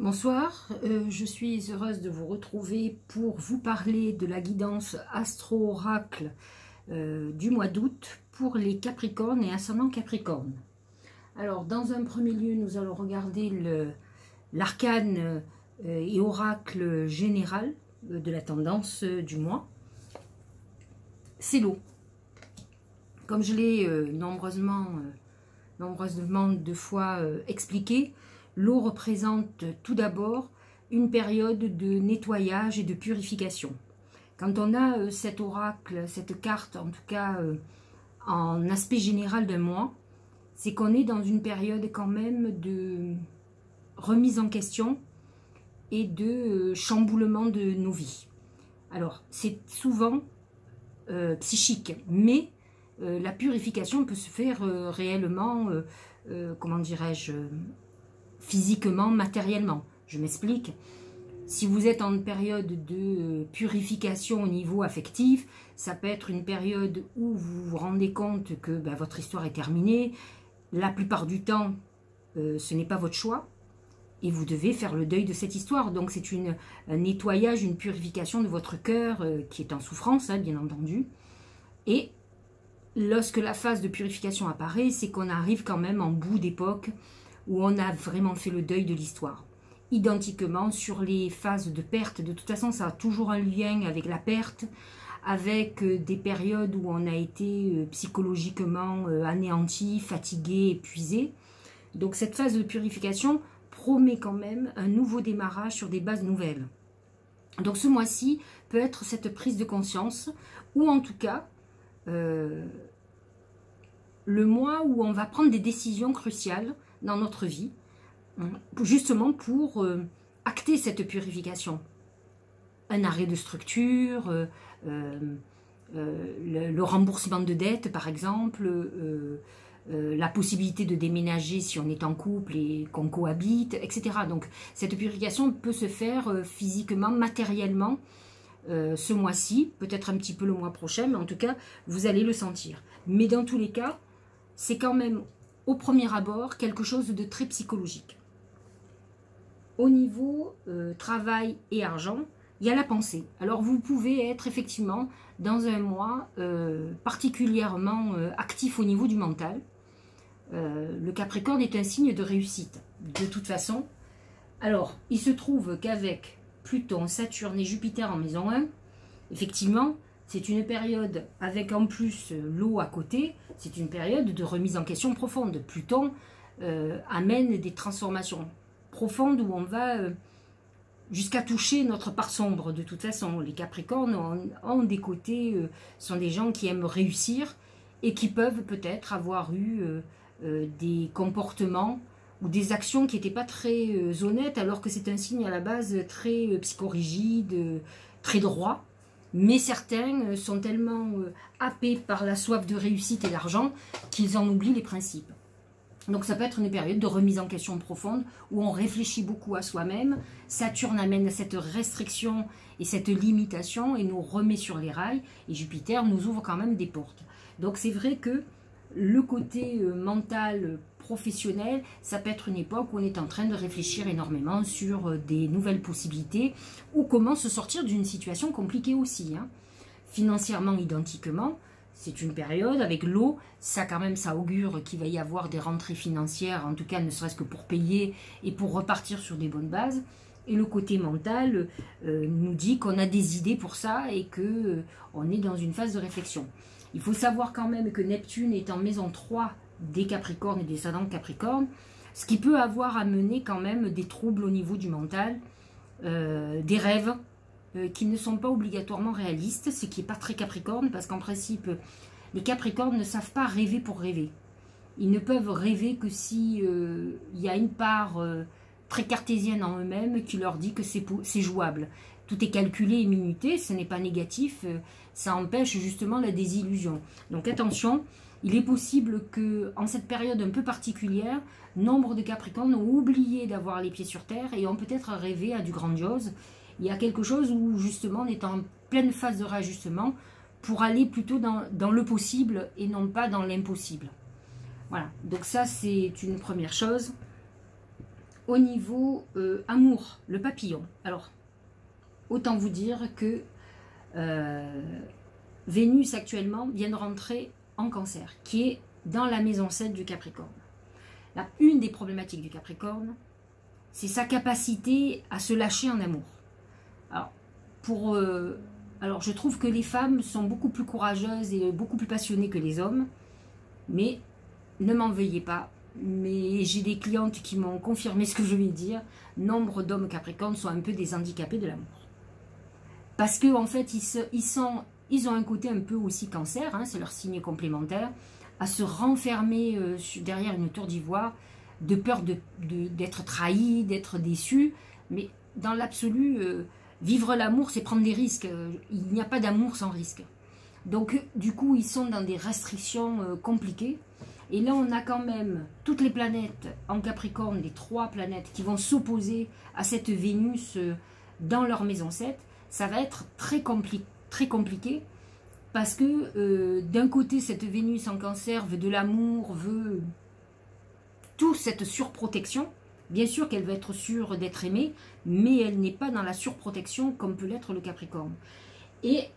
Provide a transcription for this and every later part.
Bonsoir, je suis heureuse de vous retrouver pour vous parler de la guidance astro-oracle du mois d'août pour les Capricornes et ascendant Capricorne. Alors, dans un premier lieu, nous allons regarder l'arcane et oracle général de la tendance du mois. C'est l'eau. Comme je l'ai nombreusement de fois expliqué, l'eau représente tout d'abord une période de nettoyage et de purification. Quand on a cet oracle, cette carte, en tout cas en aspect général d'un mois, c'est qu'on est dans une période quand même de remise en question et de chamboulement de nos vies. Alors, c'est souvent psychique, mais la purification peut se faire réellement, comment dirais-je, physiquement, matériellement. Je m'explique. Si vous êtes en période de purification au niveau affectif, ça peut être une période où vous vous rendez compte que votre histoire est terminée. La plupart du temps, ce n'est pas votre choix et vous devez faire le deuil de cette histoire. Donc c'est un nettoyage, une purification de votre cœur qui est en souffrance, hein, bien entendu. Et lorsque la phase de purification apparaît, c'est qu'on arrive quand même en bout d'époque où on a vraiment fait le deuil de l'histoire. Identiquement, sur les phases de perte, de toute façon, ça a toujours un lien avec la perte, avec des périodes où on a été psychologiquement anéanti, fatigué, épuisé. Donc cette phase de purification promet quand même un nouveau démarrage sur des bases nouvelles. Donc ce mois-ci peut être cette prise de conscience, ou en tout cas, le mois où on va prendre des décisions cruciales dans notre vie, justement pour acter cette purification. Un arrêt de structure, le remboursement de dettes par exemple, la possibilité de déménager si on est en couple et qu'on cohabite, etc. Donc cette purification peut se faire physiquement, matériellement ce mois-ci, peut-être un petit peu le mois prochain, mais en tout cas vous allez le sentir. Mais dans tous les cas, c'est quand même au premier abord quelque chose de très psychologique. Au niveau travail et argent, il y a la pensée. Alors vous pouvez être effectivement dans un mois particulièrement actif au niveau du mental. Le Capricorne est un signe de réussite, de toute façon. Alors, il se trouve qu'avec Pluton, Saturne et Jupiter en maison 1, effectivement, c'est une période avec en plus l'eau à côté, c'est une période de remise en question profonde. Pluton amène des transformations profondes où on va jusqu'à toucher notre part sombre de toute façon. Les Capricornes ont des côtés, sont des gens qui aiment réussir et qui peuvent peut-être avoir eu des comportements ou des actions qui n'étaient pas très honnêtes, alors que c'est un signe à la base très psychorigide, très droit. Mais certains sont tellement happés par la soif de réussite et d'argent qu'ils en oublient les principes. Donc ça peut être une période de remise en question profonde où on réfléchit beaucoup à soi-même. Saturne amène cette restriction et cette limitation et nous remet sur les rails. Et Jupiter nous ouvre quand même des portes. Donc c'est vrai que le côté mental, professionnel, ça peut être une époque où on est en train de réfléchir énormément sur des nouvelles possibilités ou comment se sortir d'une situation compliquée aussi. Hein. Financièrement, identiquement, c'est une période avec l'eau, ça quand même, ça augure qu'il va y avoir des rentrées financières, en tout cas ne serait-ce que pour payer et pour repartir sur des bonnes bases. Et le côté mental nous dit qu'on a des idées pour ça et que on est dans une phase de réflexion. Il faut savoir quand même que Neptune est en maison 3 des Capricornes et des ascendants Capricornes, ce qui peut avoir amené quand même des troubles au niveau du mental, des rêves qui ne sont pas obligatoirement réalistes, ce qui n'est pas très Capricorne, parce qu'en principe, les Capricornes ne savent pas rêver pour rêver. Ils ne peuvent rêver que si il y a une part très cartésienne en eux-mêmes qui leur dit que c'est jouable. Tout est calculé et minuté, ce n'est pas négatif, ça empêche justement la désillusion. Donc attention, il est possible que en cette période un peu particulière, nombre de Capricornes ont oublié d'avoir les pieds sur terre et ont peut-être rêvé à du grandiose. Il y a quelque chose où justement on est en pleine phase de réajustement pour aller plutôt dans le possible et non pas dans l'impossible. Voilà, donc ça c'est une première chose. au niveau amour, le papillon. Alors, autant vous dire que Vénus actuellement vient de rentrer en Cancer, qui est dans la maison 7 du Capricorne. Là, une des problématiques du Capricorne, c'est sa capacité à se lâcher en amour. Alors, je trouve que les femmes sont beaucoup plus courageuses et beaucoup plus passionnées que les hommes, mais ne m'en veuillez pas. Mais j'ai des clientes qui m'ont confirmé ce que je vais dire. Nombre d'hommes Capricornes sont un peu des handicapés de l'amour. Parce qu'en fait, ils ont un côté un peu aussi Cancer, hein, c'est leur signe complémentaire, à se renfermer derrière une tour d'ivoire, de peur d'être trahi, d'être déçu. Mais dans l'absolu, vivre l'amour, c'est prendre des risques. Il n'y a pas d'amour sans risque. Donc, du coup, ils sont dans des restrictions compliquées. Et là, on a quand même toutes les planètes en Capricorne, les 3 planètes qui vont s'opposer à cette Vénus dans leur maison 7. Ça va être très compliqué parce que d'un côté, cette Vénus en Cancer veut de l'amour, veut toute cette surprotection. Bien sûr qu'elle veut être sûre d'être aimée, mais elle n'est pas dans la surprotection comme peut l'être le Capricorne. Et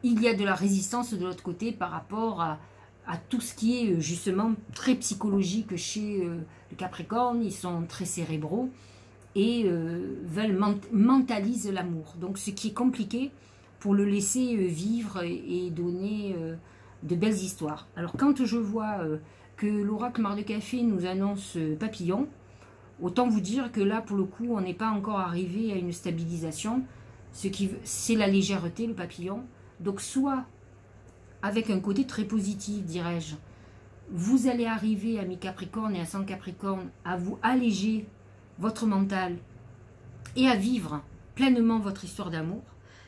il y a de la résistance de l'autre côté par rapport à tout ce qui est justement très psychologique chez le Capricorne. Ils sont très cérébraux et mentalisent l'amour. Donc ce qui est compliqué pour le laisser vivre et donner de belles histoires. Alors quand je vois que l'oracle Marc de Café nous annonce papillon, autant vous dire que là pour le coup on n'est pas encore arrivé à une stabilisation. C'est la légèreté, le papillon. Donc soit avec un côté très positif, dirais-je, vous allez arriver à mi-Capricorne et à 100 Capricorne à vous alléger votre mental et à vivre pleinement votre histoire d'amour,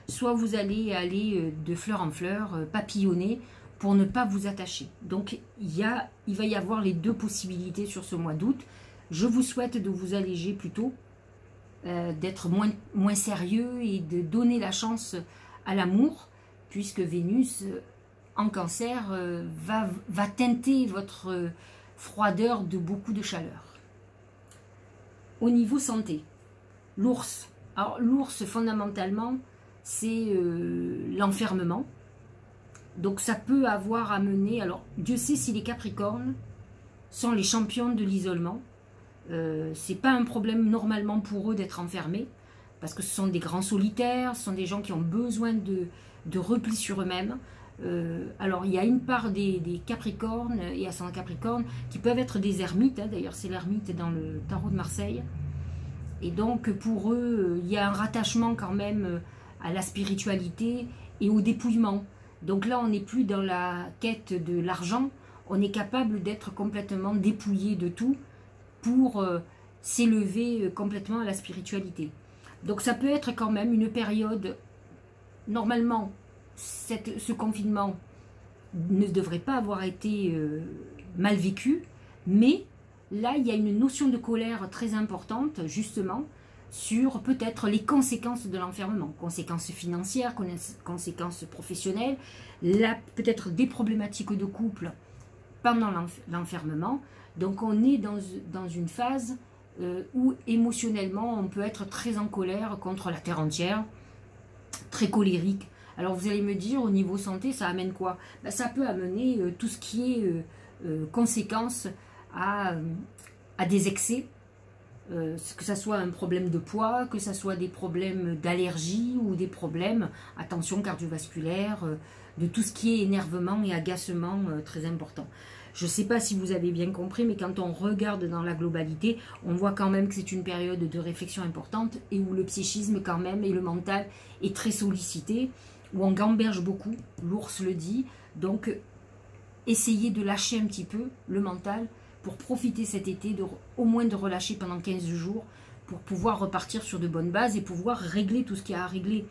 soit vous allez aller de fleur en fleur, papillonner pour ne pas vous attacher. Donc il va y avoir les 2 possibilités sur ce mois d'août. Je vous souhaite de vous alléger plutôt, d'être moins sérieux et de donner la chance à l'amour, puisque Vénus en Cancer va teinter votre froideur de beaucoup de chaleur. Au niveau santé, l'ours. Alors l'ours fondamentalement c'est l'enfermement. Donc ça peut avoir amené, alors Dieu sait si les Capricornes sont les champions de l'isolement. C'est pas un problème normalement pour eux d'être enfermés, parce que ce sont des grands solitaires, ce sont des gens qui ont besoin de repli sur eux-mêmes. Alors il y a une part des Capricornes et ascendant Capricorne qui peuvent être des ermites, hein, d'ailleurs c'est l'ermite dans le tarot de Marseille, et donc pour eux il y a un rattachement quand même à la spiritualité et au dépouillement. Donc là on n'est plus dans la quête de l'argent, on est capable d'être complètement dépouillé de tout pour s'élever complètement à la spiritualité. Donc ça peut être quand même une période, normalement ce confinement ne devrait pas avoir été mal vécu, mais là il y a une notion de colère très importante justement sur peut-être les conséquences de l'enfermement, conséquences financières, conséquences professionnelles, peut-être des problématiques de couple pendant l'enfermement. Donc on est dans une phase où émotionnellement on peut être très en colère contre la terre entière, très colérique. Alors vous allez me dire, au niveau santé, ça amène quoi? Ben, ça peut amener tout ce qui est conséquence à des excès, que ce soit un problème de poids, que ce soit des problèmes d'allergie ou des problèmes, attention cardiovasculaire, de tout ce qui est énervement et agacement très important. Je ne sais pas si vous avez bien compris, mais quand on regarde dans la globalité, on voit quand même que c'est une période de réflexion importante et où le psychisme quand même et le mental est très sollicité, où on gamberge beaucoup, l'ours le dit. Donc essayez de lâcher un petit peu le mental pour profiter cet été, au moins de relâcher pendant 15 jours pour pouvoir repartir sur de bonnes bases et pouvoir régler tout ce qu'il y a à régler.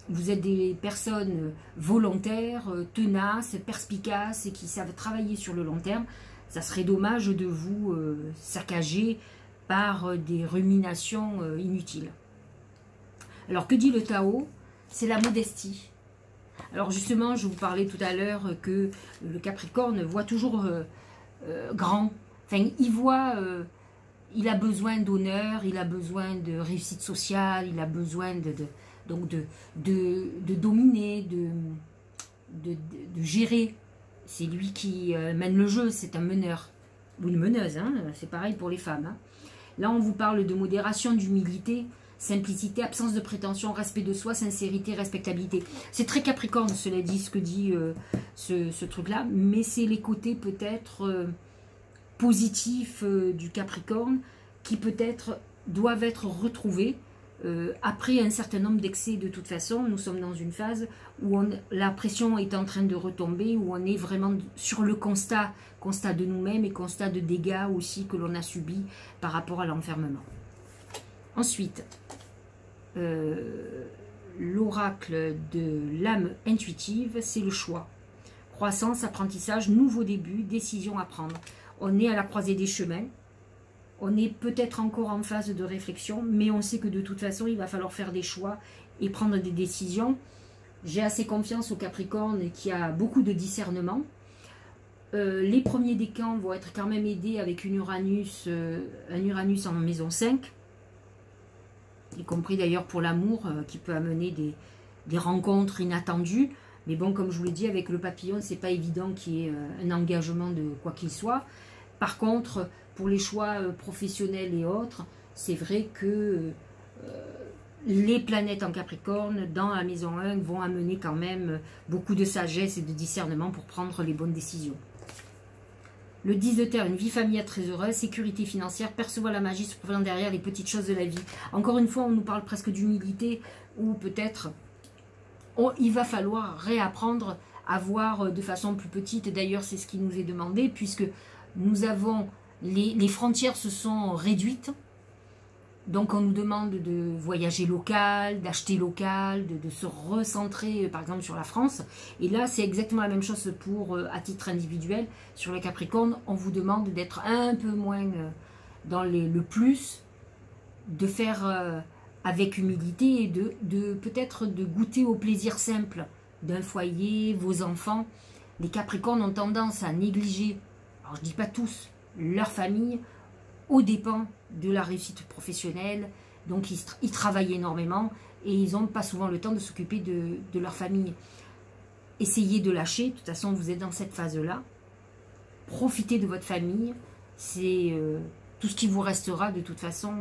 Vous êtes des personnes volontaires, tenaces, perspicaces et qui savent travailler sur le long terme. Ça serait dommage de vous saccager par des ruminations inutiles. Alors que dit le Tao? C'est la modestie. Alors justement, je vous parlais tout à l'heure que le Capricorne voit toujours grand. Enfin, il il a besoin d'honneur, il a besoin de réussite sociale, il a besoin donc de dominer, de gérer. C'est lui qui mène le jeu, c'est un meneur. Ou une meneuse, hein, c'est pareil pour les femmes. Hein. Là, on vous parle de modération, d'humilité, simplicité, absence de prétention, respect de soi, sincérité, respectabilité. C'est très Capricorne, cela dit, ce que dit ce truc-là, mais c'est les côtés peut-être positifs du Capricorne qui peut-être doivent être retrouvés après un certain nombre d'excès. De toute façon, nous sommes dans une phase où la pression est en train de retomber, où on est vraiment sur le constat de nous-mêmes et constat de dégâts aussi que l'on a subis par rapport à l'enfermement. Ensuite, l'oracle de l'âme intuitive, c'est le choix. Croissance, apprentissage, nouveau début, décision à prendre. On est à la croisée des chemins. On est peut-être encore en phase de réflexion, mais on sait que de toute façon, il va falloir faire des choix et prendre des décisions. J'ai assez confiance au Capricorne qui a beaucoup de discernement. Les premiers décans vont être quand même aidés avec un Uranus en maison 5, y compris d'ailleurs pour l'amour, qui peut amener des rencontres inattendues. Mais bon, comme je vous l'ai dit, avec le papillon, c'est pas évident qu'il y ait un engagement de quoi qu'il soit. Par contre, pour les choix professionnels et autres, c'est vrai que les planètes en Capricorne, dans la maison 1, vont amener quand même beaucoup de sagesse et de discernement pour prendre les bonnes décisions. Le 10 de terre, une vie familiale très heureuse, sécurité financière, percevoir la magie se trouvant derrière les petites choses de la vie. Encore une fois, on nous parle presque d'humilité, ou peut-être il va falloir réapprendre à voir de façon plus petite. D'ailleurs, c'est ce qui nous est demandé, puisque nous avons les frontières se sont réduites. Donc on nous demande de voyager local, d'acheter local, de se recentrer par exemple sur la France. Et là c'est exactement la même chose pour à titre individuel. Sur le Capricorne, on vous demande d'être un peu moins dans le plus, de faire avec humilité et de peut-être de goûter au plaisir simple d'un foyer, vos enfants. Les Capricornes ont tendance à négliger, alors je dis pas tous, leur famille, aux dépens de la réussite professionnelle. Donc ils travaillent énormément et ils n'ont pas souvent le temps de s'occuper de leur famille. Essayez de lâcher, de toute façon vous êtes dans cette phase-là. Profitez de votre famille, c'est tout ce qui vous restera de toute façon,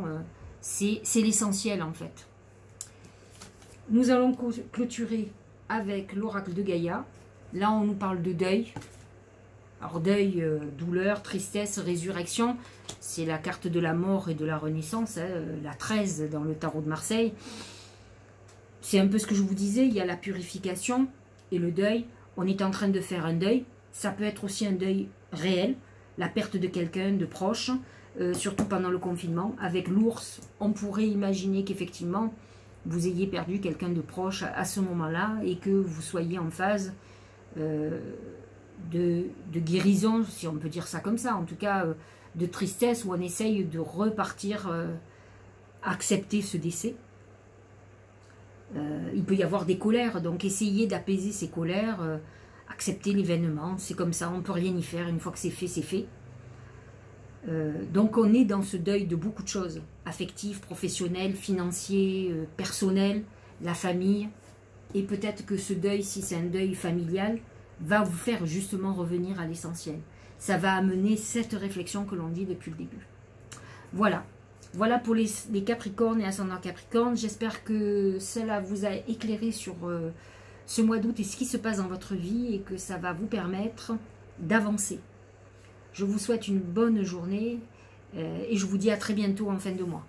c'est l'essentiel en fait. Nous allons clôturer avec l'oracle de Gaïa. Là on nous parle de deuil. Alors deuil, douleur, tristesse, résurrection, c'est la carte de la mort et de la renaissance, hein, la 13 dans le tarot de Marseille. C'est un peu ce que je vous disais, il y a la purification et le deuil. On est en train de faire un deuil, ça peut être aussi un deuil réel, la perte de quelqu'un de proche, surtout pendant le confinement. Avec l'ours, on pourrait imaginer qu'effectivement, vous ayez perdu quelqu'un de proche à ce moment-là et que vous soyez en phase de guérison, si on peut dire ça comme ça, en tout cas de tristesse, où on essaye de repartir, accepter ce décès. Il peut y avoir des colères, donc essayez d'apaiser ces colères, accepter l'événement, c'est comme ça, on ne peut rien y faire, une fois que c'est fait, c'est fait. Donc on est dans ce deuil de beaucoup de choses, affectif, professionnel, financier, personnel, la famille, et peut-être que ce deuil, si c'est un deuil familial, va vous faire justement revenir à l'essentiel. Ça va amener cette réflexion que l'on dit depuis le début. Voilà. Voilà pour les Capricornes et ascendant Capricorne. J'espère que cela vous a éclairé sur ce mois d'août et ce qui se passe dans votre vie et que ça va vous permettre d'avancer. Je vous souhaite une bonne journée et je vous dis à très bientôt en fin de mois.